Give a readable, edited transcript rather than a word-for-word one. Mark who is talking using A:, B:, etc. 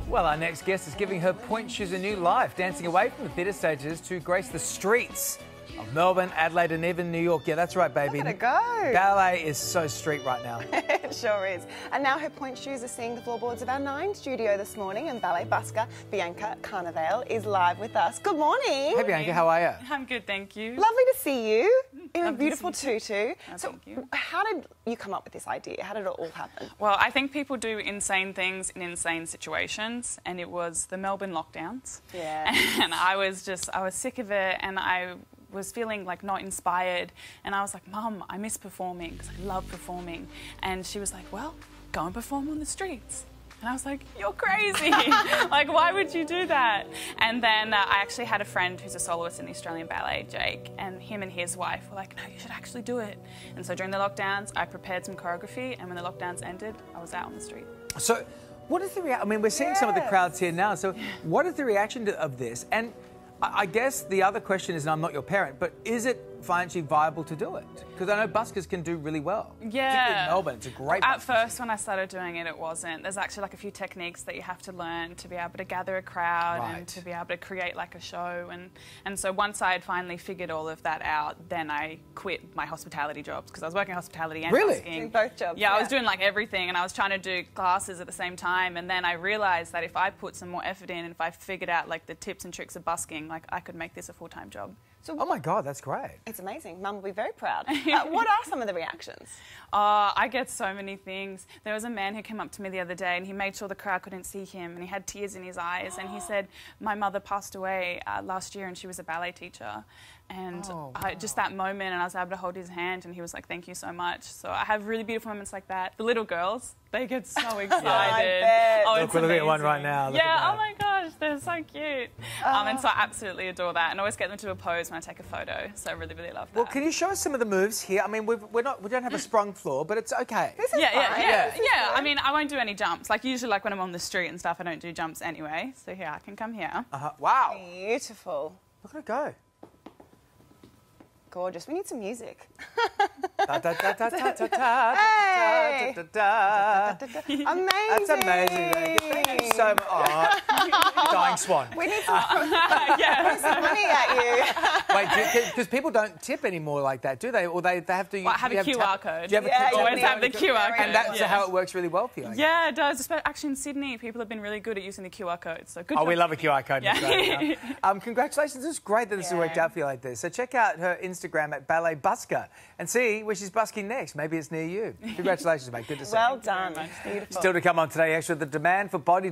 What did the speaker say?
A: Well, our next guest is giving her pointe shoes a new life, dancing away from the theatre stages to grace the streets of Melbourne, Adelaide and even New York. Yeah, that's right, baby.
B: Look at it go.
A: Ballet is so street right now.
B: It sure is. And now her pointe shoes are seeing the floorboards of our 9 studio this morning, and ballet busker Bianca Carnevale is live with us. Good morning.
A: Hey, Bianca, how are you?
C: I'm good, thank you.
B: Lovely to see you in a
C: Lovely to
B: beautiful
C: see you.
B: tutu.
C: Oh,
B: So
C: thank you.
B: how did you come up with this idea? How did it all happen?
C: Well, I think people do insane things in insane situations, and it was the Melbourne lockdowns.
B: Yeah.
C: And I was sick of it, and I was feeling like not inspired, and I was like, Mum, I miss performing because I love performing. And she was like, well, go and perform on the streets. And I was like, you're crazy. Like, why would you do that? And then I actually had a friend who's a soloist in the Australian Ballet, Jake, and him and his wife were like, no, you should actually do it. And so during the lockdowns, I prepared some choreography, and when the lockdowns ended, I was out on the street.
A: So, what is the reaction? I mean, we're seeing some of the crowds here now. So, what is the reaction of this? And I guess the other question is, and I'm not your parent, but is it financially viable to do it? Because I know buskers can do really well.
C: Yeah.
A: Particularly in Melbourne, it's a great
C: At
A: busker.
C: first, when I started doing it, it wasn't. There's actually like a few techniques that you have to learn to be able to gather a crowd
A: Right.
C: and to be able to create like a show. And so once I had finally figured all of that out, then I quit my hospitality jobs because I was working hospitality and
A: Really?
C: busking.
B: Doing both jobs,
C: Yeah, I
B: yeah.
C: was doing like everything, and I was trying to do classes at the same time. And then I realised that if I put some more effort in and if I figured out like the tips and tricks of busking, like I could make this a full-time job.
B: So
A: Oh my God, that's great.
B: it's amazing. Mum will be very proud. What are some of the reactions?
C: I get so many things. There was a man who came up to me the other day, and he made sure the crowd couldn't see him, and he had tears in his eyes, and he said, my mother passed away last year, and she was a ballet teacher. And just that moment, and I was able to hold his hand, and he was like, thank you so much. So I have really beautiful moments like that. The little girls, they get so excited.
B: I bet.
C: Oh,
A: Look,
C: it's
A: we're looking at one
C: amazing.
A: right now. Look
C: Yeah,
A: at that.
C: oh my gosh, they're so cute. And so I absolutely adore that, and I always get them to a pose when I take a photo. So I really, really love that.
A: Well, can you show us some of the moves here? I mean, we don't have a sprung floor, but it's okay.
B: This is
C: Yeah.
B: fine.
C: I mean, I won't do any jumps. Like usually, like when I'm on the street and stuff, I don't do jumps anyway. So here, I can come here.
A: Wow.
B: Beautiful.
A: Look at it go.
B: Gorgeous. We need some music.
A: Da, da, da, da, da, da, da,
B: Hey.
A: da, da, da.
B: Amazing.
A: That's amazing. Thank you so much. Oh, dying swan.
B: We need some,
C: Yes.
B: some money at you.
A: Wait, because people don't tip anymore like that, do they? Or they have to.
C: Well, I have
A: you
C: a QR code.
A: Do you have
B: Yeah,
A: a
B: you
C: Always have the QR code.
A: And that's
C: Yeah.
A: how it works really well for you. I guess.
C: Yeah, it does. Actually, in Sydney, people have been really good at using the QR code. So good.
A: Oh,
C: job.
A: we love a QR code.
C: Yeah.
A: Congratulations. It's great that this has worked out for you like this. So check out her Instagram at Ballet Busker and see where she's busking next. Maybe it's near you. Congratulations, mate. Good to see you.
B: Well done. Beautiful.
A: Still to come on Today Extra, the demand for body